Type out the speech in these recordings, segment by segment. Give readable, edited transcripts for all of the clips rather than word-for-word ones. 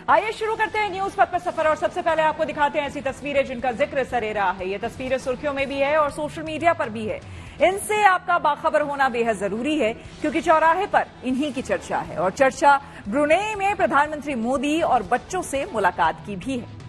आइए शुरू करते हैं न्यूज पथ पर सफर और सबसे पहले आपको दिखाते हैं ऐसी तस्वीरें जिनका जिक्र सरेरा है। ये तस्वीरें सुर्खियों में भी है और सोशल मीडिया पर भी है। इनसे आपका बाखबर होना बेहद जरूरी है क्योंकि चौराहे पर इन्हीं की चर्चा है और चर्चा ब्रुनेई में प्रधानमंत्री मोदी और बच्चों से मुलाकात की भी है।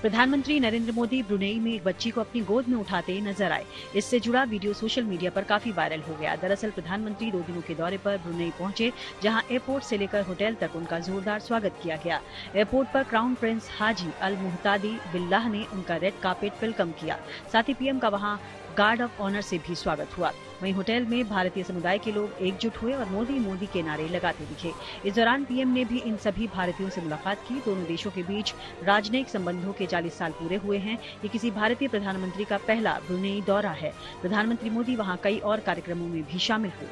प्रधानमंत्री नरेंद्र मोदी ब्रुनेई में एक बच्ची को अपनी गोद में उठाते नजर आए। इससे जुड़ा वीडियो सोशल मीडिया पर काफी वायरल हो गया। दरअसल प्रधानमंत्री 2 दिनों के दौरे पर ब्रुनेई पहुंचे, जहां एयरपोर्ट से लेकर होटल तक उनका जोरदार स्वागत किया गया। एयरपोर्ट पर क्राउन प्रिंस हाजी अल मुहतादी बिल्लाह ने उनका रेड कार्पेट वेलकम किया। साथ ही पीएम का वहां गार्ड ऑफ ऑनर से भी स्वागत हुआ। वहीं होटल में भारतीय समुदाय के लोग एकजुट हुए और मोदी मोदी के नारे लगाते दिखे। इस दौरान पीएम ने भी इन सभी भारतीयों से मुलाकात की। दोनों देशों के बीच राजनयिक संबंधों के 40 साल पूरे हुए हैं। ये किसी भारतीय प्रधानमंत्री का पहला ब्रुनेई दौरा है। प्रधानमंत्री मोदी वहां कई और कार्यक्रमों में भी शामिल हुए।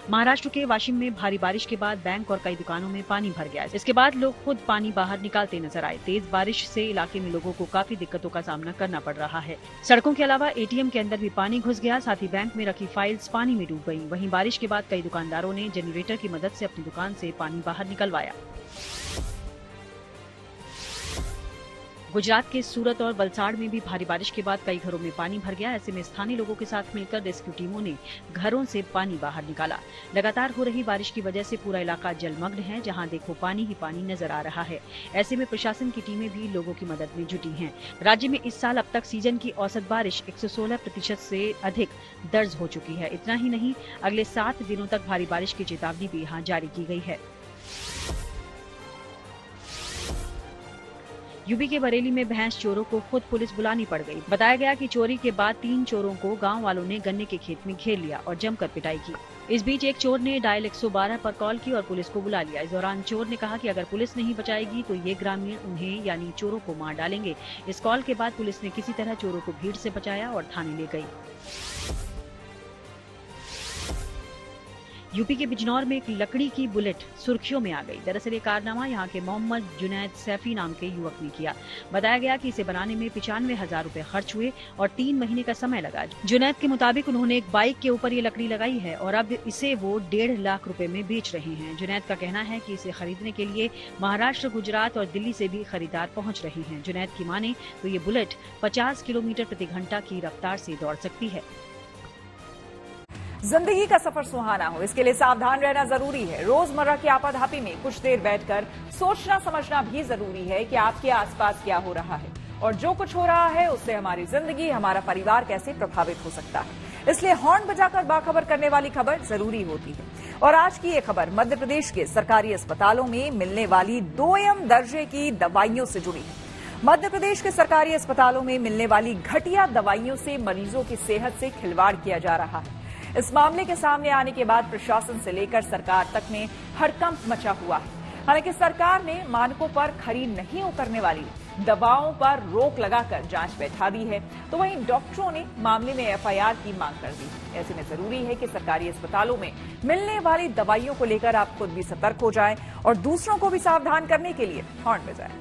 महाराष्ट्र के वाशिम में भारी बारिश के बाद बैंक और कई दुकानों में पानी भर गया। इसके बाद लोग खुद पानी बाहर निकालते नजर आए। तेज बारिश से इलाके में लोगों को काफी दिक्कतों का सामना करना पड़ रहा है। सड़कों के अलावा एटीएम के अंदर भी पानी घुस गया। साथ ही बैंक में रखी फाइल्स पानी में डूब गयी। वहीं बारिश के बाद कई दुकानदारों ने जनरेटर की मदद से अपनी दुकान से पानी बाहर निकलवाया। गुजरात के सूरत और वलसाड़ में भी भारी बारिश के बाद कई घरों में पानी भर गया। ऐसे में स्थानीय लोगों के साथ मिलकर रेस्क्यू टीमों ने घरों से पानी बाहर निकाला। लगातार हो रही बारिश की वजह से पूरा इलाका जलमग्न है, जहां देखो पानी ही पानी नजर आ रहा है। ऐसे में प्रशासन की टीमें भी लोगों की मदद में जुटी हैं। राज्य में इस साल अब तक सीजन की औसत बारिश 116% से अधिक दर्ज हो चुकी है। इतना ही नहीं, अगले 7 दिनों तक भारी बारिश की चेतावनी भी यहाँ जारी की गई है। यूपी के बरेली में भैंस चोरों को खुद पुलिस बुलानी पड़ गई। बताया गया कि चोरी के बाद 3 चोरों को गांव वालों ने गन्ने के खेत में घेर लिया और जमकर पिटाई की। इस बीच एक चोर ने डायल 112 पर कॉल की और पुलिस को बुला लिया। इस दौरान चोर ने कहा कि अगर पुलिस नहीं बचाएगी तो ये ग्रामीण उन्हें यानी चोरों को मार डालेंगे। इस कॉल के बाद पुलिस ने किसी तरह चोरों को भीड़ से बचाया और थाने ले गई। यूपी के बिजनौर में एक लकड़ी की बुलेट सुर्खियों में आ गई। दरअसल ये कारनामा यहाँ के मोहम्मद जुनैद सैफी नाम के युवक ने किया। बताया गया कि इसे बनाने में 95,000 रुपए खर्च हुए और 3 महीने का समय लगा। जुनैद के मुताबिक उन्होंने एक बाइक के ऊपर ये लकड़ी लगाई है और अब इसे वो 1.5 लाख रुपए में बेच रहे हैं। जुनैद का कहना है कि इसे खरीदने के लिए महाराष्ट्र, गुजरात और दिल्ली से भी खरीदार पहुँच रहे हैं। जुनैद की माने तो ये बुलेट 50 किलोमीटर प्रति घंटा की रफ्तार से दौड़ सकती है। जिंदगी का सफर सुहाना हो, इसके लिए सावधान रहना जरूरी है। रोजमर्रा की आपाधापी में कुछ देर बैठकर सोचना समझना भी जरूरी है कि आपके आसपास क्या हो रहा है और जो कुछ हो रहा है उससे हमारी जिंदगी, हमारा परिवार कैसे प्रभावित हो सकता है। इसलिए हॉर्न बजाकर बाखबर करने वाली खबर जरूरी होती है। और आज की ये खबर मध्य प्रदेश के सरकारी अस्पतालों में मिलने वाली 2M दर्जे की दवाइयों से जुड़ी है। मध्य प्रदेश के सरकारी अस्पतालों में मिलने वाली घटिया दवाइयों से मरीजों की सेहत से खिलवाड़ किया जा रहा है। इस मामले के सामने आने के बाद प्रशासन से लेकर सरकार तक में हड़कंप मचा हुआ है। हालांकि सरकार ने मानकों पर खरी नहीं उतरने वाली दवाओं पर रोक लगाकर जांच बैठा दी है, तो वहीं डॉक्टरों ने मामले में FIR की मांग कर दी। ऐसे में जरूरी है कि सरकारी अस्पतालों में मिलने वाली दवाइयों को लेकर आप खुद भी सतर्क हो जाएं और दूसरों को भी सावधान करने के लिए हॉर्न बजाएं।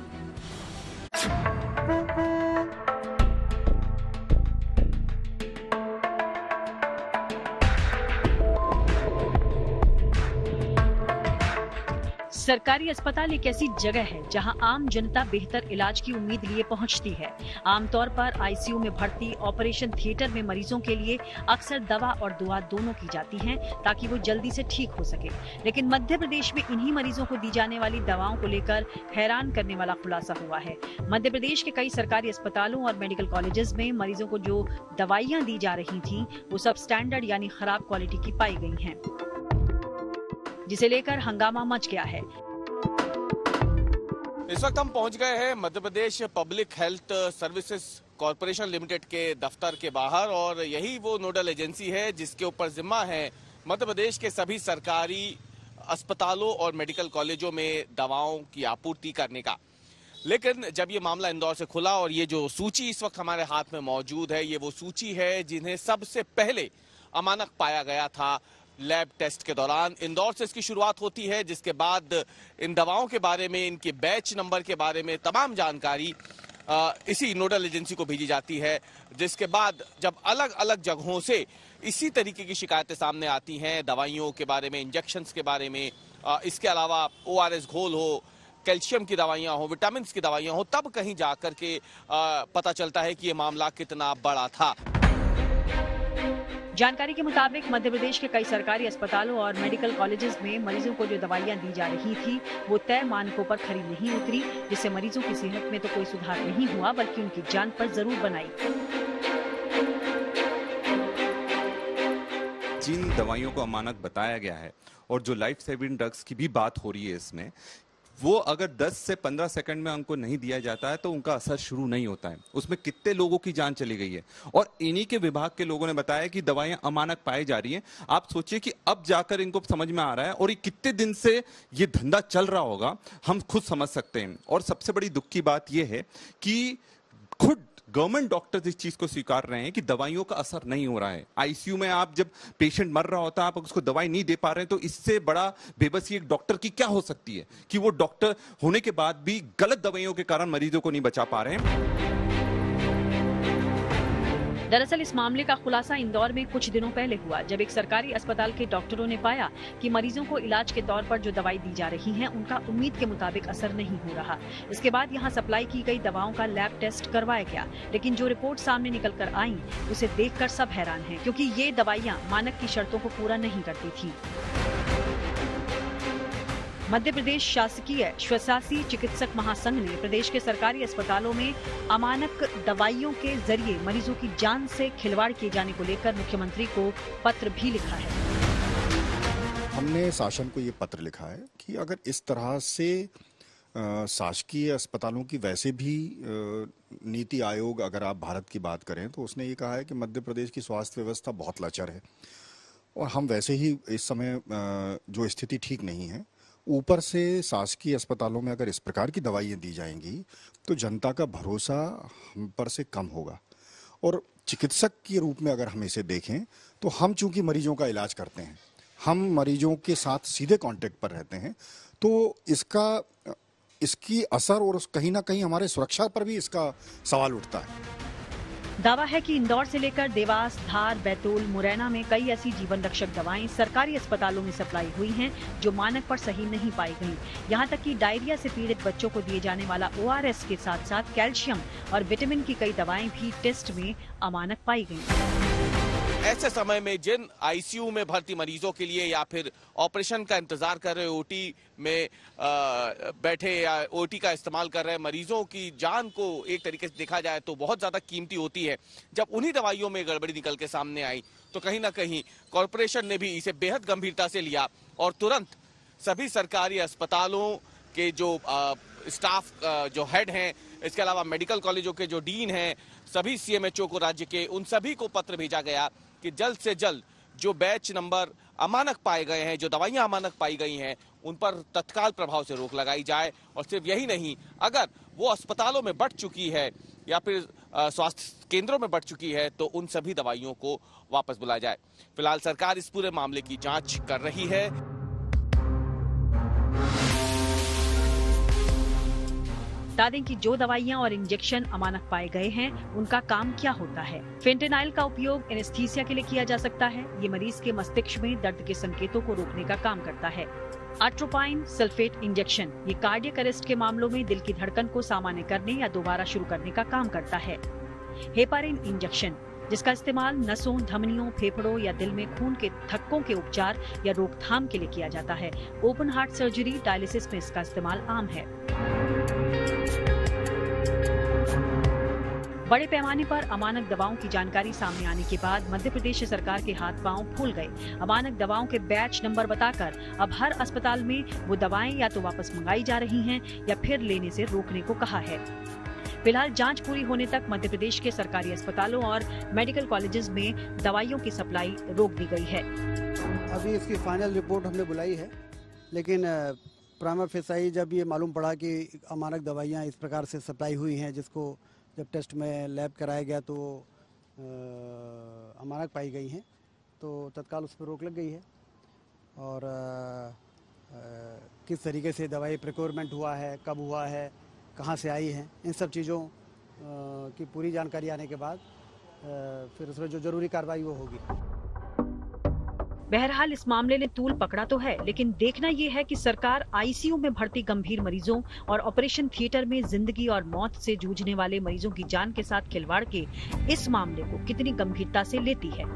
सरकारी अस्पताल एक ऐसी जगह है जहां आम जनता बेहतर इलाज की उम्मीद लिए पहुंचती है। आमतौर पर आईसीयू में भर्ती, ऑपरेशन थिएटर में मरीजों के लिए अक्सर दवा और दुआ दोनों की जाती हैं ताकि वो जल्दी से ठीक हो सके। लेकिन मध्य प्रदेश में इन्हीं मरीजों को दी जाने वाली दवाओं को लेकर हैरान करने वाला खुलासा हुआ है। मध्य प्रदेश के कई सरकारी अस्पतालों और मेडिकल कॉलेजेस में मरीजों को जो दवाइयां दी जा रही थी वो सब स्टैंडर्ड यानी खराब क्वालिटी की पाई गई हैं, जिसे लेकर हंगामा मच गया है। इस वक्त हम पहुंच गए हैं Madhya Pradesh public health services corporation limited के दफ्तर के बाहर और यही वो नोडल एजेंसी है जिसके ऊपर जिम्मा है मध्य प्रदेश के सभी सरकारी अस्पतालों और मेडिकल कॉलेजों में दवाओं की आपूर्ति करने का। लेकिन जब ये मामला इंदौर से खुला और ये जो सूची इस वक्त हमारे हाथ में मौजूद है, ये वो सूची है जिन्हें सबसे पहले अमानक पाया गया था लैब टेस्ट के दौरान। इंदौर से इसकी शुरुआत होती है, जिसके बाद इन दवाओं के बारे में, इनके बैच नंबर के बारे में तमाम जानकारी इसी नोडल एजेंसी को भेजी जाती है, जिसके बाद जब अलग अलग जगहों से इसी तरीके की शिकायतें सामने आती हैं, दवाइयों के बारे में, इंजेक्शंस के बारे में, इसके अलावा ORS घोल हो, कैल्शियम की दवाइयां हो, विटामिन की दवाइयां हो, तब कहीं जाकर के पता चलता है कि ये मामला कितना बड़ा था। जानकारी के मुताबिक मध्य प्रदेश के कई सरकारी अस्पतालों और मेडिकल कॉलेजेस में मरीजों को जो दवाइयां दी जा रही थी वो तय मानकों पर खरी नहीं उतरी, जिससे मरीजों की सेहत में तो कोई सुधार नहीं हुआ बल्कि उनकी जान पर जरूर बनाई। जिन दवाइयों को अमानक बताया गया है और जो लाइफ सेविंग ड्रग्स की भी बात हो रही है इसमें, वो अगर 10 से 15 सेकंड में उनको नहीं दिया जाता है तो उनका असर शुरू नहीं होता है। उसमें कितने लोगों की जान चली गई है और इन्हीं के विभाग के लोगों ने बताया कि दवाइयां अमानक पाई जा रही हैं। आप सोचिए कि अब जाकर इनको समझ में आ रहा है और ये कितने दिन से ये धंधा चल रहा होगा, हम खुद समझ सकते हैं। और सबसे बड़ी दुख की बात यह है कि खुद गवर्नमेंट डॉक्टर्स इस चीज को स्वीकार रहे हैं कि दवाइयों का असर नहीं हो रहा है। आईसीयू में आप जब पेशेंट मर रहा होता है, आप उसको दवाई नहीं दे पा रहे हैं, तो इससे बड़ा बेबसी एक डॉक्टर की क्या हो सकती है कि वो डॉक्टर होने के बाद भी गलत दवाइयों के कारण मरीजों को नहीं बचा पा रहे हैं। दरअसल इस मामले का खुलासा इंदौर में कुछ दिनों पहले हुआ, जब एक सरकारी अस्पताल के डॉक्टरों ने पाया कि मरीजों को इलाज के तौर पर जो दवाई दी जा रही है उनका उम्मीद के मुताबिक असर नहीं हो रहा। इसके बाद यहां सप्लाई की गई दवाओं का लैब टेस्ट करवाया गया, लेकिन जो रिपोर्ट सामने निकल कर आई उसे देखकर सब हैरान हैं, क्योंकि ये दवाइयां मानक की शर्तों को पूरा नहीं करती थी। मध्य प्रदेश शासकीय स्वशासी चिकित्सक महासंघ ने प्रदेश के सरकारी अस्पतालों में अमानक दवाइयों के जरिए मरीजों की जान से खिलवाड़ किए जाने को लेकर मुख्यमंत्री को पत्र भी लिखा है। हमने शासन को ये पत्र लिखा है कि अगर इस तरह से शासकीय अस्पतालों की वैसे भी नीति आयोग, अगर आप भारत की बात करें तो उसने ये कहा है कि मध्य प्रदेश की स्वास्थ्य व्यवस्था बहुत लचर है और हम वैसे ही इस समय जो स्थिति ठीक नहीं है, ऊपर से शासकीय अस्पतालों में अगर इस प्रकार की दवाइयाँ दी जाएंगी तो जनता का भरोसा हम पर से कम होगा। और चिकित्सक के रूप में अगर हम इसे देखें तो हम चूंकि मरीजों का इलाज करते हैं, हम मरीजों के साथ सीधे कांटेक्ट पर रहते हैं, तो इसकी असर और कहीं ना कहीं हमारे सुरक्षा पर भी इसका सवाल उठता है। दावा है कि इंदौर से लेकर देवास, धार, बैतूल, मुरैना में कई ऐसी जीवन रक्षक दवाएं सरकारी अस्पतालों में सप्लाई हुई हैं जो मानक पर सही नहीं पाई गईं। यहां तक कि डायरिया से पीड़ित बच्चों को दिए जाने वाला ORS के साथ साथ कैल्शियम और विटामिन की कई दवाएं भी टेस्ट में अमानक पाई गईं। ऐसे समय में जिन आईसीयू में भर्ती मरीजों के लिए या फिर ऑपरेशन का इंतजार कर रहे, ओटी में बैठे या ओटी का इस्तेमाल कर रहे मरीजों की जान को एक तरीके से देखा जाए तो बहुत ज्यादा कीमती होती है। जब उन्हीं दवाइयों में गड़बड़ी निकल के सामने आई तो कहीं ना कहीं कॉरपोरेशन ने भी इसे बेहद गंभीरता से लिया और तुरंत सभी सरकारी अस्पतालों के जो स्टाफ जो हेड हैं, इसके अलावा मेडिकल कॉलेजों के जो डीन हैं, सभी CMHO को राज्य के, उन सभी को पत्र भेजा गया कि जल्द से जल्द जो बैच नंबर अमानक पाए गए हैं, जो दवाइयां अमानक पाई गई हैं, उन पर तत्काल प्रभाव से रोक लगाई जाए। और सिर्फ यही नहीं, अगर वो अस्पतालों में बढ़ चुकी है या फिर स्वास्थ्य केंद्रों में बढ़ चुकी है तो उन सभी दवाइयों को वापस बुलाया जाए। फिलहाल सरकार इस पूरे मामले की जांच कर रही है। बता दें कि जो दवाइयां और इंजेक्शन अमानक पाए गए हैं उनका काम क्या होता है। फेंटेनाइल का उपयोग एनेस्थीसिया के लिए किया जा सकता है। ये मरीज के मस्तिष्क में दर्द के संकेतों को रोकने का काम करता है। आट्रोपाइन सल्फेट इंजेक्शन ये कार्डियक अरेस्ट के मामलों में दिल की धड़कन को सामान्य करने या दोबारा शुरू करने का काम करता है। हेपारिन इंजेक्शन जिसका इस्तेमाल नसों, धमनियों, फेफड़ों या दिल में खून के थक्कों के उपचार या रोकथाम के लिए किया जाता है। ओपन हार्ट सर्जरी, डायलिसिस में इसका इस्तेमाल आम है। बड़े पैमाने पर अमानक दवाओं की जानकारी सामने आने के बाद मध्य प्रदेश सरकार के हाथ पांव फूल गए। अमानक दवाओं के बैच नंबर बताकर अब हर अस्पताल में वो दवाएं या तो वापस मंगाई जा रही हैं या फिर लेने से रोकने को कहा है। फिलहाल जांच पूरी होने तक मध्य प्रदेश के सरकारी अस्पतालों और मेडिकल कॉलेजेस में दवाइयों की सप्लाई रोक दी गई है। अभी इसकी फाइनल रिपोर्ट हमने बुलाई है, लेकिन प्राइमा फेसाई जब ये मालूम पड़ा कि अमानक दवाइयाँ इस प्रकार से सप्लाई हुई हैं, जिसको जब टेस्ट में लैब कराया गया तो अमानक पाई गई हैं, तो तत्काल उस पर रोक लग गई है। और किस तरीके से दवाई प्रिक्योरमेंट हुआ है, कब हुआ है, कहाँ से आई है, इन सब चीज़ों की पूरी जानकारी आने के बाद फिर उसमें जो जरूरी कार्रवाई वो होगी। बहरहाल इस मामले ने तूल पकड़ा तो है, लेकिन देखना ये है कि सरकार आईसीयू में भर्ती गंभीर मरीजों और ऑपरेशन थिएटर में जिंदगी और मौत से जूझने वाले मरीजों की जान के साथ खिलवाड़ के इस मामले को कितनी गंभीरता से लेती है।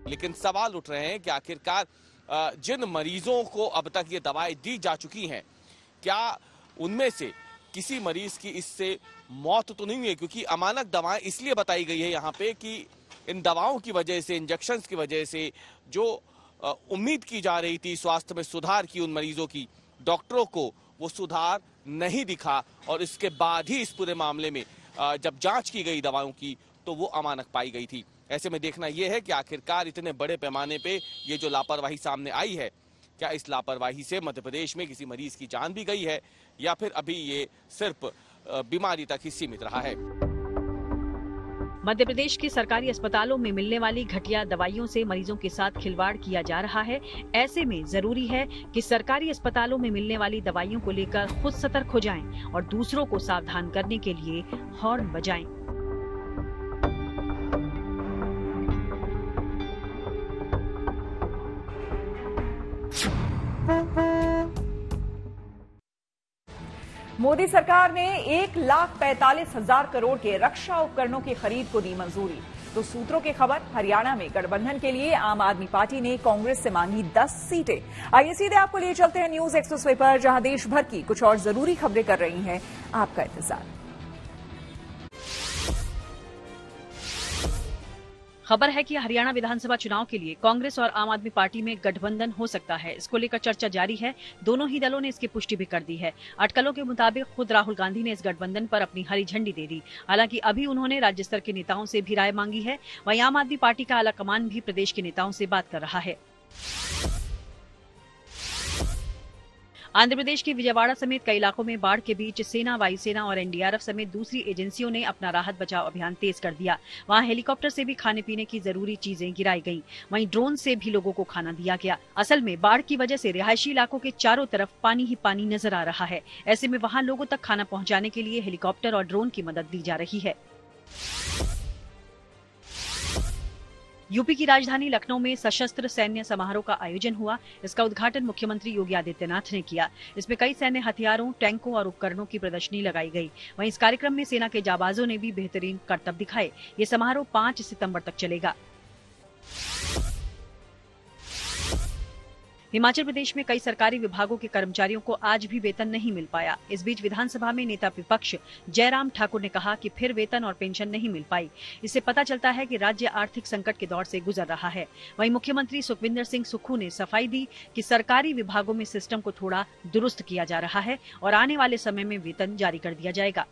लेकिन सवाल उठ रहे हैं कि आखिरकार जिन मरीजों को अब तक ये दवाएं दी जा चुकी हैं, क्या उनमें से किसी मरीज की इससे मौत तो नहीं हुई है? क्योंकि अमानक दवाएं इसलिए बताई गई है यहाँ पे कि इन दवाओं की वजह से, इंजेक्शंस की वजह से जो उम्मीद की जा रही थी स्वास्थ्य में सुधार की उन मरीजों की, डॉक्टरों को वो सुधार नहीं दिखा और इसके बाद ही इस पूरे मामले में जब जांच की गई दवाओं की तो वो अमानक पाई गई थी। ऐसे में देखना यह है कि आखिरकार इतने बड़े पैमाने पे ये जो लापरवाही सामने आई है, क्या इस लापरवाही से मध्य प्रदेश में किसी मरीज की जान भी गई है या फिर अभी ये सिर्फ बीमारी तक ही सीमित रहा है। मध्य प्रदेश के सरकारी अस्पतालों में मिलने वाली घटिया दवाइयों से मरीजों के साथ खिलवाड़ किया जा रहा है। ऐसे में जरूरी है कि सरकारी अस्पतालों में मिलने वाली दवाइयों को लेकर खुद सतर्क हो जाएं और दूसरों को सावधान करने के लिए हॉर्न बजाएं। मोदी सरकार ने 1,45,000 करोड़ के रक्षा उपकरणों की खरीद को दी मंजूरी। तो सूत्रों की खबर, हरियाणा में गठबंधन के लिए आम आदमी पार्टी ने कांग्रेस से मांगी 10 सीटें। आइए सीधे आपको लिए चलते हैं न्यूज एक्सप्रेसवे पर, जहां देश भर की कुछ और जरूरी खबरें कर रही हैं आपका इंतजार। खबर है कि हरियाणा विधानसभा चुनाव के लिए कांग्रेस और आम आदमी पार्टी में गठबंधन हो सकता है। इसको लेकर चर्चा जारी है। दोनों ही दलों ने इसकी पुष्टि भी कर दी है। अटकलों के मुताबिक खुद राहुल गांधी ने इस गठबंधन पर अपनी हरी झंडी दे दी। हालांकि अभी उन्होंने राज्य स्तर के नेताओं से भी राय मांगी है। वहीं आम आदमी पार्टी का आलाकमान भी प्रदेश के नेताओं से बात कर रहा है। आंध्र प्रदेश के विजयवाड़ा समेत कई इलाकों में बाढ़ के बीच सेना, वायुसेना और एनडीआरएफ समेत दूसरी एजेंसियों ने अपना राहत बचाव अभियान तेज कर दिया। वहां हेलीकॉप्टर से भी खाने पीने की जरूरी चीजें गिराई गईं। वहीं ड्रोन से भी लोगों को खाना दिया गया। असल में बाढ़ की वजह से रिहायशी इलाकों के चारों तरफ पानी ही पानी नजर आ रहा है। ऐसे में वहां लोगों तक खाना पहुंचाने के लिए हेलीकॉप्टर और ड्रोन की मदद दी जा रही है। यूपी की राजधानी लखनऊ में सशस्त्र सैन्य समारोह का आयोजन हुआ। इसका उद्घाटन मुख्यमंत्री योगी आदित्यनाथ ने किया। इसमें कई सैन्य हथियारों, टैंकों और उपकरणों की प्रदर्शनी लगाई गई। वहीं इस कार्यक्रम में सेना के जाबाजों ने भी बेहतरीन करतब दिखाए। ये समारोह 5 सितंबर तक चलेगा। हिमाचल प्रदेश में कई सरकारी विभागों के कर्मचारियों को आज भी वेतन नहीं मिल पाया। इस बीच विधानसभा में नेता विपक्ष जयराम ठाकुर ने कहा कि फिर वेतन और पेंशन नहीं मिल पाई। इससे पता चलता है कि राज्य आर्थिक संकट के दौर से गुजर रहा है। वहीं मुख्यमंत्री सुखविंदर सिंह सुक्खू ने सफाई दी कि सरकारी विभागों में सिस्टम को थोड़ा दुरुस्त किया जा रहा है और आने वाले समय में वेतन जारी कर दिया जाएगा।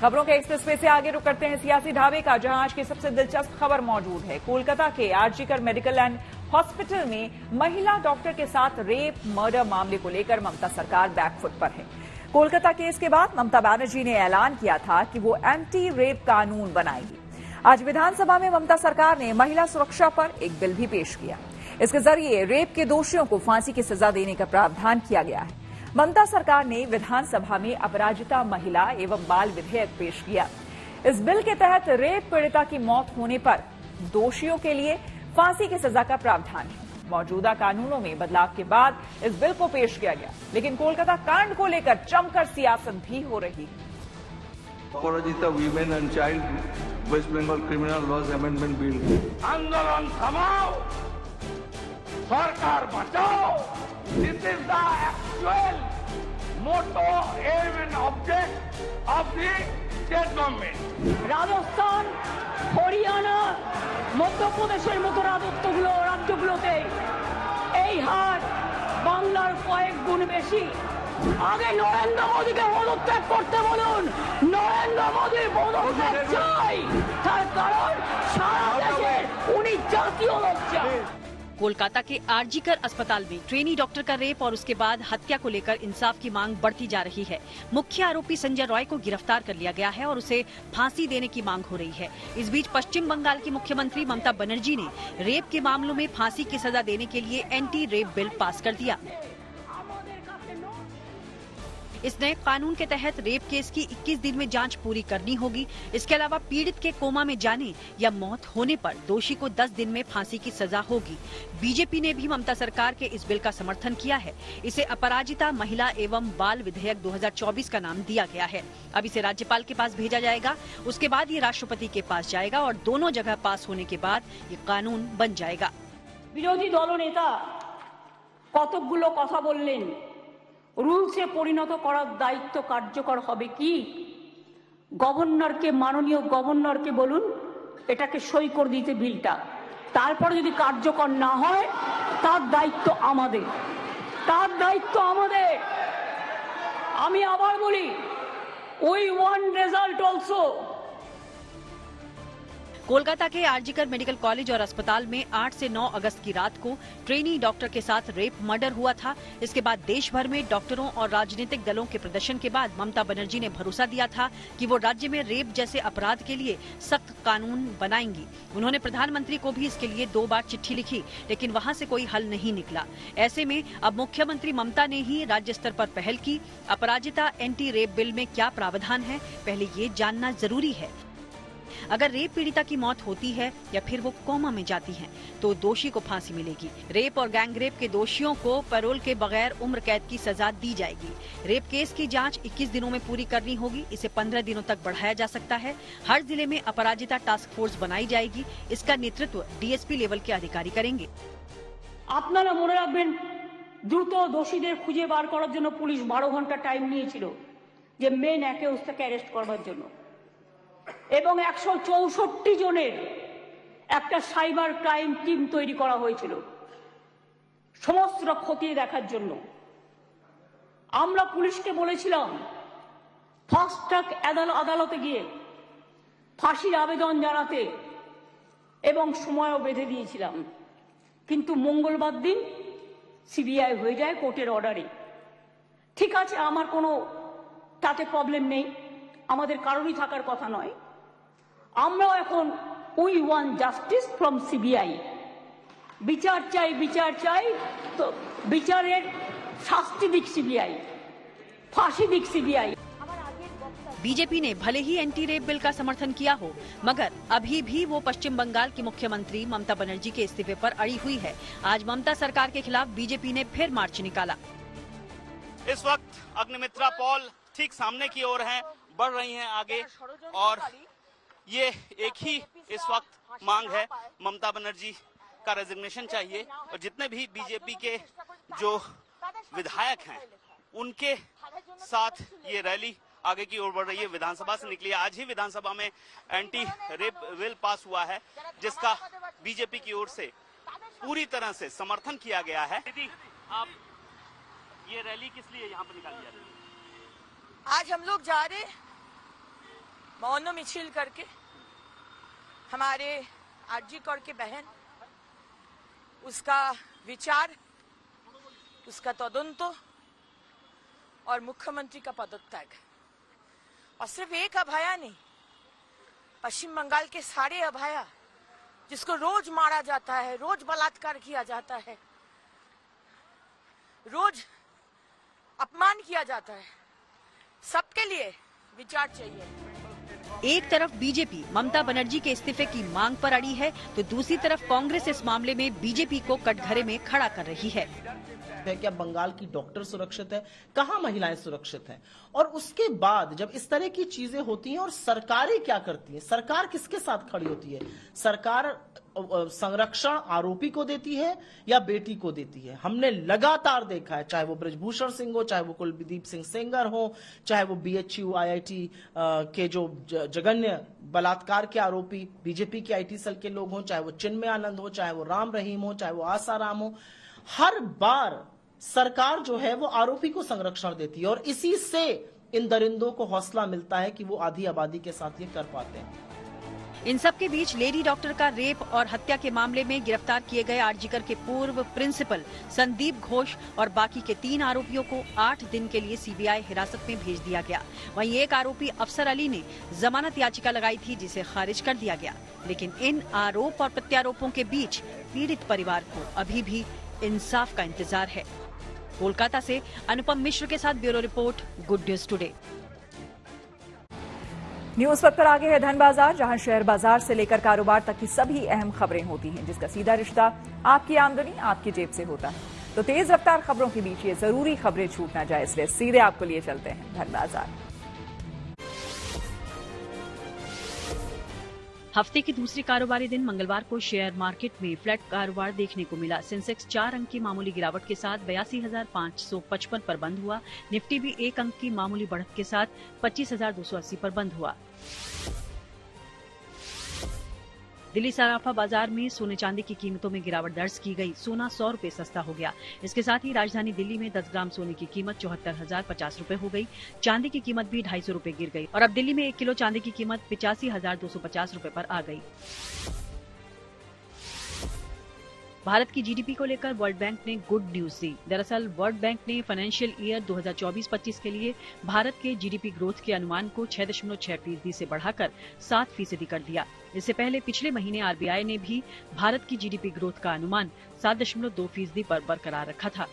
खबरों के एक्सप्रेसवे से आगे रुक करते हैं सियासी ढाबे का, जहां आज की सबसे दिलचस्प खबर मौजूद है। कोलकाता के आरजीकर मेडिकल एंड हॉस्पिटल में महिला डॉक्टर के साथ रेप मर्डर मामले को लेकर ममता सरकार बैकफुट पर है। कोलकाता केस के बाद ममता बनर्जी ने ऐलान किया था कि वो एंटी रेप कानून बनाएगी। आज विधानसभा में ममता सरकार ने महिला सुरक्षा पर एक बिल भी पेश किया। इसके जरिए रेप के दोषियों को फांसी की सजा देने का प्रावधान किया गया है। ममता सरकार ने विधानसभा में अपराजिता महिला एवं बाल विधेयक पेश किया। इस बिल के तहत रेप पीड़िता की मौत होने पर दोषियों के लिए फांसी की सजा का प्रावधान है। मौजूदा कानूनों में बदलाव के बाद इस बिल को पेश किया गया, लेकिन कोलकाता कांड को लेकर जमकर सियासत भी हो रही है। Aparajita women and child west Bengal criminal laws amendment bill. आंदोलन थमाओ, सरकार बचाओ। This is the actual motto, aim and object of the state government. Rajasthan, Haryana, মধ্যপ্রদেশের মতো রাজ্যগুলোতে এই হার বাংলার কয়েক গুণ বেশি। আগে নরেন্দ্র মোদীকে পদত্যাগ করতে বলুন। নরেন্দ্র মোদীর পদত্যাগ চাই, তার কারণ সারা দেশের উনি জাতীয় লজ্জা। कोलकाता के आरजीकर अस्पताल में ट्रेनी डॉक्टर का रेप और उसके बाद हत्या को लेकर इंसाफ की मांग बढ़ती जा रही है। मुख्य आरोपी संजय रॉय को गिरफ्तार कर लिया गया है और उसे फांसी देने की मांग हो रही है। इस बीच पश्चिम बंगाल की मुख्यमंत्री ममता बनर्जी ने रेप के मामलों में फांसी की सजा देने के लिए एंटी रेप बिल पास कर दिया। इस नए कानून के तहत रेप केस की 21 दिन में जांच पूरी करनी होगी। इसके अलावा पीड़ित के कोमा में जाने या मौत होने पर दोषी को 10 दिन में फांसी की सजा होगी। बीजेपी ने भी ममता सरकार के इस बिल का समर्थन किया है। इसे अपराजिता महिला एवं बाल विधेयक 2024 का नाम दिया गया है। अब इसे राज्यपाल के पास भेजा जाएगा, उसके बाद ये राष्ट्रपति के पास जाएगा और दोनों जगह पास होने के बाद ये कानून बन जाएगा। বিরোধী দলনেতা কতগুলো কথা বললেন, রুলসে পরিণত করার দায়িত্ব কার্যকর হবে কি? গভর্নরকে, মাননীয় গভর্নরকে বলুন এটাকে সই করে দিতে বিলটা, তারপরে যদি কার্যকর না হয় তার দায়িত্ব আমাদের, তার দায়িত্ব আমাদের। আমি আবার বলি, we want result also. Kolkata के आरजीकर मेडिकल कॉलेज और अस्पताल में 8 से 9 अगस्त की रात को ट्रेनी डॉक्टर के साथ रेप मर्डर हुआ था। इसके बाद देश भर में डॉक्टरों और राजनीतिक दलों के प्रदर्शन के बाद ममता बनर्जी ने भरोसा दिया था कि वो राज्य में रेप जैसे अपराध के लिए सख्त कानून बनाएंगी। उन्होंने प्रधानमंत्री को भी इसके लिए 2 बार चिट्ठी लिखी, लेकिन वहां से कोई हल नहीं निकला। ऐसे में अब मुख्यमंत्री ममता ने ही राज्य स्तर पर पहल की। अपराजिता एंटी रेप बिल में क्या प्रावधान है, पहले ये जानना जरूरी है। अगर रेप पीड़िता की मौत होती है या फिर वो कोमा में जाती हैं, तो दोषी को फांसी मिलेगी। रेप और गैंगरेप के दोषियों को पैरोल के बगैर उम्र कैद की सजा दी जाएगी। रेप केस की जांच 21 दिनों में पूरी करनी होगी। इसे 15 दिनों तक बढ़ाया जा सकता है। हर जिले में अपराजिता टास्क फोर्स बनाई जाएगी। इसका नेतृत्व डीएसपी लेवल के अधिकारी करेंगे। আপনারা মনে রাখবেন, দ্রুত দোষীদের খুঁজে বার করার জন্য পুলিশ 12 ঘন্টা টাইম নিয়েছিল যে মেন অ্যাকিউজটাকে অ্যারেস্ট করবার জন্য, এবং 164 জনের একটা সাইবার ক্রাইম টিম তৈরি করা হয়েছিল সমস্ত খতিয়ে দেখার জন্য। আমরা পুলিশকে বলেছিলাম ফাস্ট ট্র্যাক আদালতে গিয়ে ফাঁসির আবেদন জানাতে এবং সময়ও বেঁধে দিয়েছিলাম, কিন্তু মঙ্গলবার দিন সিবিআই হয়ে যায় কোর্টের অর্ডারে। ঠিক আছে, আমার কোনো তাতে প্রবলেম নেই, আমাদের কারণই থাকার কথা নয়। আমরাও এখন we want justice from CBI. বিচার চাই, বিচার চাই, তো বিচারের শাস্তি দিক সিবিআই, ফাঁসি দিক সিবিআই। बीजेपी ने भले ही एंटी रेप बिल का समर्थन किया हो, मगर अभी भी वो पश्चिम बंगाल की मुख्यमंत्री ममता बनर्जी के इस्तीफे पर अड़ी हुई है। आज ममता सरकार के खिलाफ बीजेपी ने फिर मार्च निकाला। इस वक्त अग्निमित्रा पॉल ठीक सामने की ओर हैं, बढ़ रही हैं आगे, और ये एक ही इस वक्त मांग है, ममता बनर्जी का रेजिग्नेशन चाहिए। और जितने भी बीजेपी के जो विधायक हैं उनके साथ ये रैली आगे की ओर बढ़ रही है। विधानसभा से निकली, आज ही विधानसभा में एंटी रेप बिल पास हुआ है, जिसका बीजेपी की ओर से पूरी तरह से समर्थन किया गया है। दीदी, आप ये रैली किस लिए यहाँ पर निकाली जा रही है? आज हम लोग जा रहे मौन मिছিল करके हमारे आरजी कौर की बहन, उसका विचार, उसका तदंत और मुख्यमंत्री का पदत्याग। और सिर्फ एक अभया नहीं, पश्चिम बंगाल के सारे अभया जिसको रोज मारा जाता है, रोज बलात्कार किया जाता है, रोज अपमान किया जाता है, सबके लिए विचार चाहिए। एक तरफ बीजेपी ममता बनर्जी के इस्तीफे की मांग पर अड़ी है, तो दूसरी तरफ कांग्रेस इस मामले में बीजेपी को कटघरे में खड़ा कर रही है। क्या बंगाल की डॉक्टर सुरक्षित है, कहां महिलाएं सुरक्षित हैं? और उसके बाद जब इस तरह की चीजें होती हैं और सरकारें क्या करती हैं, सरकार किसके साथ खड़ी होती है? सरकार संरक्षण आरोपी को देती है या बेटी को देती है? हमने लगातार देखा है, चाहे वो ब्रजभूषण सिंह हो, चाहे वो कुलदीप सिंह सेंगर हो, चाहे वो BHU IIT के जो जघन्य बलात्कार के आरोपी बीजेपी के IT सेल के लोग हों, चाहे वो चिन्मय आनंद हो, चाहे वो राम रहीम हो, चाहे वो आसाराम हो, हर बार सरकार जो है वो आरोपी को संरक्षण देती है। और इसी से इन दरिंदों को हौसला मिलता है कि वो आधी आबादी के साथ ये कर पाते हैं। इन सब के बीच लेडी डॉक्टर का रेप और हत्या के मामले में गिरफ्तार किए गए आरजीकर के पूर्व प्रिंसिपल संदीप घोष और बाकी के 3 आरोपियों को 8 दिन के लिए सीबीआई हिरासत में भेज दिया गया। वहीं एक आरोपी अफसर अली ने जमानत याचिका लगाई थी, जिसे खारिज कर दिया गया। लेकिन इन आरोप और प्रत्यारोपों के बीच पीड़ित परिवार को अभी भी इंसाफ का इंतजार है। कोलकाता से अनुपम मिश्र के साथ bureau report, good news today. News वक्त पर आगे है धन बाजार, जहां शेयर बाजार से लेकर कारोबार तक की सभी अहम खबरें होती हैं, जिसका सीधा रिश्ता आपकी आमदनी आपकी जेब से होता है। तो तेज रफ्तार खबरों के बीच ये जरूरी खबरें छूट ना जाए, इसलिए सीधे आपको लिए चलते हैं धन बाजार। हफ्ते की दूसरी कारोबारी दिन मंगलवार को शेयर मार्केट में फ्लैट कारोबार देखने को मिला। सेंसेक्स 4 अंक की मामूली गिरावट के साथ 82,555 पर बंद हुआ। निफ्टी भी 1 अंक की मामूली बढ़त के साथ 25,280 पर बंद हुआ। दिल्ली सराफा बाजार में सोने चांदी की कीमतों में गिरावट दर्ज की गई। सोना 100 रुपए सस्ता हो गया। इसके साथ ही राजधानी दिल्ली में 10 ग्राम सोने की कीमत 74,050 रुपए हो गई। चांदी की कीमत भी 250 रुपए गिर गई और अब दिल्ली में 1 किलो चांदी की कीमत 85,250 रुपए पर आ गई। भारत की जीडीपी को लेकर वर्ल्ड बैंक ने गुड न्यूज दी। दरअसल वर्ल्ड बैंक ने फाइनेंशियल ईयर 2024-25 के लिए भारत के जीडीपी ग्रोथ के अनुमान को 6.6% से बढ़ाकर 7% कर दिया। इससे पहले पिछले महीने आरबीआई ने भी भारत की जीडीपी ग्रोथ का अनुमान 7.2% पर बरकरार रखा था।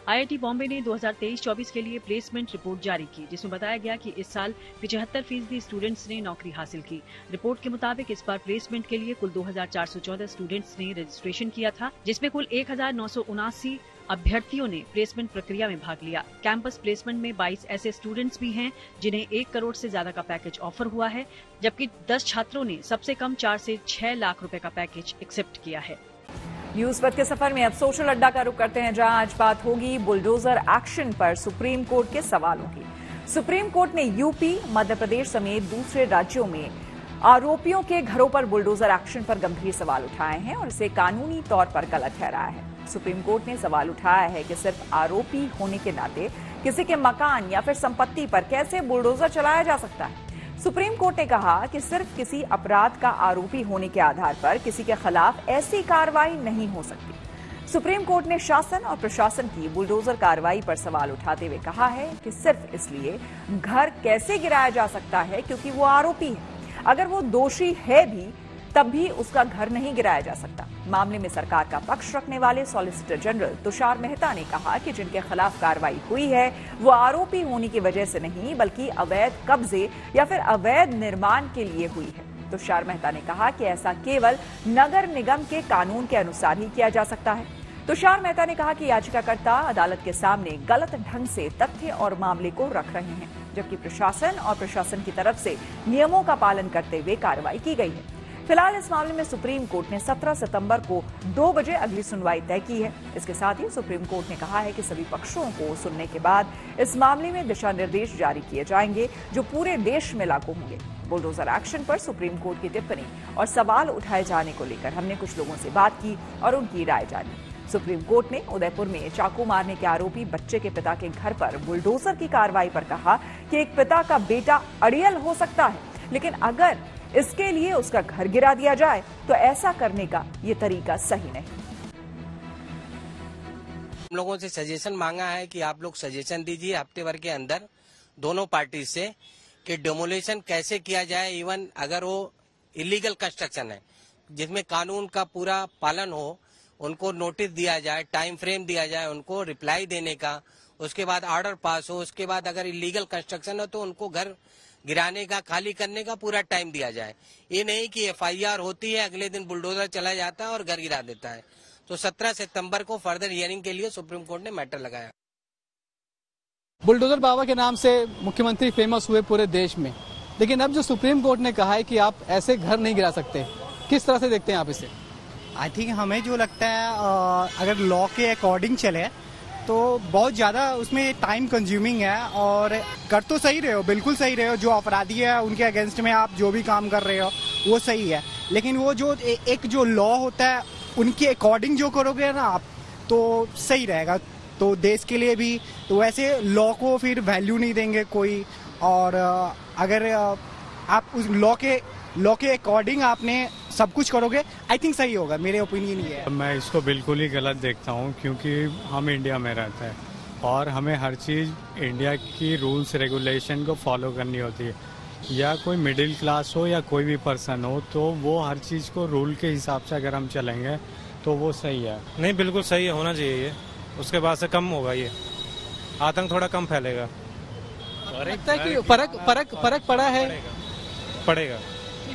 आईआईटी बॉम्बे ने 2023-24 के लिए प्लेसमेंट रिपोर्ट जारी की, जिसमें बताया गया कि इस साल 75% स्टूडेंट्स ने नौकरी हासिल की। रिपोर्ट के मुताबिक इस बार प्लेसमेंट के लिए कुल 2,414 स्टूडेंट्स ने रजिस्ट्रेशन किया था, जिसमें कुल 1,979 अभ्यर्थियों ने प्लेसमेंट प्रक्रिया में भाग लिया। कैंपस प्लेसमेंट में 22 ऐसे स्टूडेंट्स भी हैं जिन्हें 1 करोड़ से ज्यादा का पैकेज ऑफर हुआ है, जबकि 10 छात्रों ने सबसे कम 4 से 6 लाख रुपए का पैकेज एक्सेप्ट किया है। न्यूज वक्त के सफर में अब सोशल अड्डा का रुख करते हैं, जहां आज बात होगी बुलडोजर एक्शन पर सुप्रीम कोर्ट के सवालों की। सुप्रीम कोर्ट ने यूपी, मध्य प्रदेश समेत दूसरे राज्यों में आरोपियों के घरों पर बुलडोजर एक्शन पर गंभीर सवाल उठाए हैं और इसे कानूनी तौर पर गलत ठहराया है। सुप्रीम कोर्ट ने सवाल उठाया है कि सिर्फ आरोपी होने के नाते किसी के मकान या फिर संपत्ति पर कैसे बुलडोजर चलाया जा सकता है। सुप्रीम कोर्ट ने कहा कि सिर्फ किसी अपराध का आरोपी होने के आधार पर किसी के खिलाफ ऐसी कार्रवाई नहीं हो सकती। सुप्रीम कोर्ट ने शासन और प्रशासन की बुलडोजर कार्रवाई पर सवाल उठाते हुए कहा है कि सिर्फ इसलिए घर कैसे गिराया जा सकता है क्योंकि वो आरोपी है। अगर वो दोषी है भी तब भी उसका घर नहीं गिराया जा सकता। मामले में सरकार का पक्ष रखने वाले सॉलिसिटर जनरल तुषार मेहता ने कहा कि जिनके खिलाफ कार्रवाई हुई है वो आरोपी होने की वजह से नहीं, बल्कि अवैध कब्जे या फिर अवैध निर्माण के लिए हुई है। तुषार मेहता ने कहा कि ऐसा केवल नगर निगम के कानून के अनुसार ही किया जा सकता है। तुषार मेहता ने कहा कि याचिकाकर्ता अदालत के सामने गलत ढंग से तथ्य और मामले को रख रहे हैं, जबकि प्रशासन और प्रशासन की तरफ से नियमों का पालन करते हुए कार्रवाई की गई है। फिलहाल इस मामले में सुप्रीम कोर्ट ने 17 सितंबर को 2 बजे अगली सुनवाई तय की है। इसके साथ ही सुप्रीम कोर्ट ने कहा है कि सभी पक्षों को सुनने के बाद इस मामले में दिशा निर्देश जारी किए जाएंगे जो पूरे देश में लागू होंगे। बुलडोजर एक्शन पर सुप्रीम कोर्ट की टिप्पणी और सवाल उठाए जाने को लेकर हमने कुछ लोगों से बात की और उनकी राय जानी। सुप्रीम कोर्ट ने उदयपुर में चाकू मारने के आरोपी बच्चे के पिता के घर पर बुलडोजर की कार्रवाई पर कहा कि एक पिता का बेटा अड़ियल हो सकता है, लेकिन अगर इसके लिए उसका घर गिरा दिया जाए तो ऐसा करने का ये तरीका सही नहीं। हम लोगों से सजेशन मांगा है कि आप लोग सजेशन दीजिए हफ्ते भर के अंदर दोनों पार्टी से कि डेमोलेशन कैसे किया जाए। इवन अगर वो इलीगल कंस्ट्रक्शन है जिसमें कानून का पूरा पालन हो, उनको नोटिस दिया जाए, टाइम फ्रेम दिया जाए, उनको रिप्लाई देने का, उसके बाद ऑर्डर पास हो, उसके बाद अगर इलीगल कंस्ट्रक्शन हो तो उनको घर गिराने का, खाली करने का पूरा टाइम दिया जाए। ये नहीं कि एफआईआर होती है, अगले दिन बुलडोजर चला जाता है और घर गिरा देता है। तो 17 सितंबर को फर्दर हियरिंग के लिए सुप्रीम कोर्ट ने मैटर लगाया। बुलडोजर बाबा के नाम से मुख्यमंत्री फेमस हुए पूरे देश में, लेकिन अब जो सुप्रीम कोर्ट ने कहा है कि आप ऐसे घर नहीं गिरा सकते, किस तरह से देखते हैं आप इसे? आई थिंक हमें जो लगता है अगर लॉ के अकॉर्डिंग चले तो बहुत ज़्यादा उसमें टाइम कंज्यूमिंग है। और कर तो सही रहे हो, बिल्कुल सही रहे हो, जो अपराधी है उनके अगेंस्ट में आप जो भी काम कर रहे हो वो सही है, लेकिन वो जो एक जो लॉ होता है उनके अकॉर्डिंग जो करोगे ना आप तो सही रहेगा। तो देश के लिए भी तो वैसे लॉ को फिर वैल्यू नहीं देंगे कोई, और अगर आप उस लॉ के अकॉर्डिंग आपने सब कुछ करोगे, आई थिंक सही होगा, मेरे ओपिनियन ये है। मैं इसको बिल्कुल ही गलत देखता हूँ, क्योंकि हम इंडिया में रहते हैं और हमें हर चीज़ इंडिया की रूल्स रेगुलेशन को फॉलो करनी होती है। या कोई मिडिल क्लास हो या कोई भी पर्सन हो, तो वो हर चीज़ को रूल के हिसाब से अगर हम चलेंगे तो वो सही है। नहीं, बिल्कुल सही है, होना चाहिए ये। उसके बाद से कम होगा, ये आतंक थोड़ा कम फैलेगा। लगता है कि फर्क पड़ा है, पड़ेगा,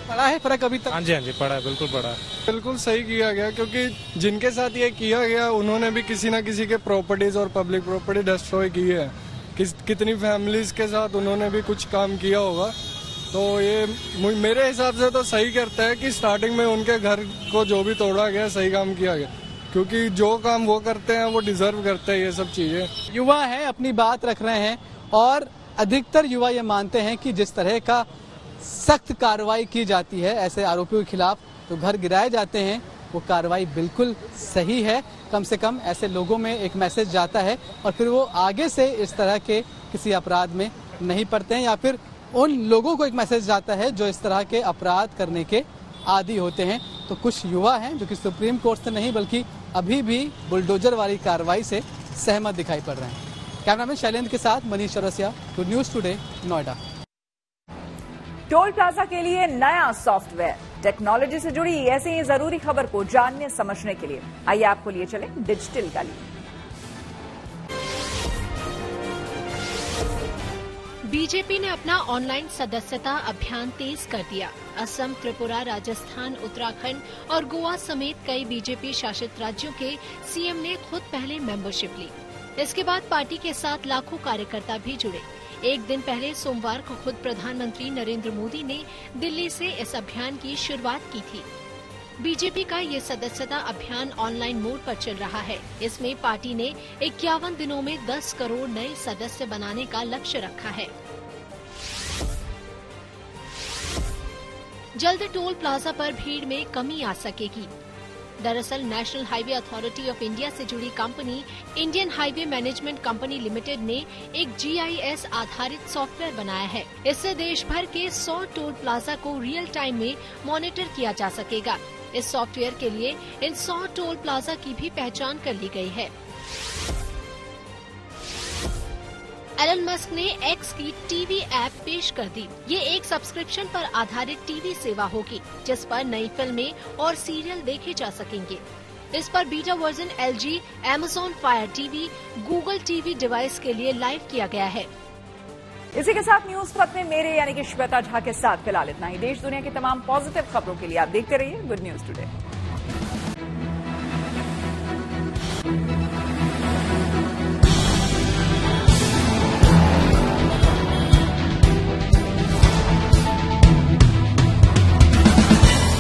पड़ा है फर्क अभी तक? हाँ जी, पड़ा है, बिल्कुल पड़ा है। बिल्कुल सही किया गया, क्योंकि जिनके साथ ये किया गया उन्होंने भी किसी न किसी के प्रॉपर्टीज और पब्लिक प्रॉपर्टी डिस्ट्रॉय की है। कितनी फैमिलीज के साथ उन्होंने भी कुछ काम किया होगा। तो ये मेरे हिसाब से तो सही करता है कि स्टार्टिंग में उनके घर को जो भी तोड़ा गया सही काम किया गया, क्योंकि जो काम वो करते हैं वो डिजर्व करते हैं ये सब चीजें। युवा हैं, अपनी बात रख रहे हैं और अधिकतर युवा ये मानते हैं कि जिस तरह का सख्त कार्रवाई की जाती है ऐसे आरोपियों के खिलाफ, तो घर गिराए जाते हैं, वो कार्रवाई बिल्कुल सही है। कम से कम ऐसे लोगों में एक मैसेज जाता है और फिर वो आगे से इस तरह के किसी अपराध में नहीं पड़ते हैं, या फिर उन लोगों को एक मैसेज जाता है जो इस तरह के अपराध करने के आदी होते हैं। तो कुछ युवा हैं जो कि सुप्रीम कोर्ट से नहीं बल्कि अभी भी बुलडोजर वाली कार्रवाई से सहमत दिखाई पड़ रहे हैं। कैमरामैन शैलेंद्र के साथ Manish Chaurasia, good news today, Noida. Toll plaza के लिए नया सॉफ्टवेयर, टेक्नोलॉजी से जुड़ी ऐसी ही जरूरी खबर को जानने समझने के लिए आइए आपको लिए चले डिजिटल गली। बीजेपी ने अपना ऑनलाइन सदस्यता अभियान तेज कर दिया। असम, त्रिपुरा, राजस्थान, उत्तराखंड और गोवा समेत कई बीजेपी शासित राज्यों के सीएम ने खुद पहले मेंबरशिप ली। इसके बाद पार्टी के साथ लाखों कार्यकर्ता भी जुड़े। एक दिन पहले सोमवार को खुद प्रधानमंत्री नरेंद्र मोदी ने दिल्ली से इस अभियान की शुरुआत की थी। बीजेपी का ये सदस्यता अभियान ऑनलाइन मोड पर चल रहा है। इसमें पार्टी ने 51 दिनों में 10 करोड़ नए सदस्य बनाने का लक्ष्य रखा है। जल्द टोल प्लाजा पर भीड़ में कमी आ सकेगी। दरअसल national highway authority of India से जुड़ी company Indian highway management company limited ने एक GIS आधारित सॉफ्टवेयर बनाया है। इससे देश भर के 100 टोल प्लाजा को रियल टाइम में मॉनिटर किया जा सकेगा। इस सॉफ्टवेयर के लिए इन 100 टोल प्लाजा की भी पहचान कर ली गई है। एलन मस्क ने एक्स की टीवी ऐप पेश कर दी। ये एक सब्सक्रिप्शन पर आधारित टीवी सेवा होगी, जिस पर नई फिल्में और सीरियल देखे जा सकेंगे। इस पर beta version LG, Amazon Fire TV, Google TV device के लिए लाइव किया गया है। इसी के साथ न्यूज पथ में मेरे यानी कि श्वेता झा के साथ फिलहाल इतना ही। देश दुनिया की तमाम पॉजिटिव खबरों के लिए आप देखते रहिए गुड न्यूज टुडे।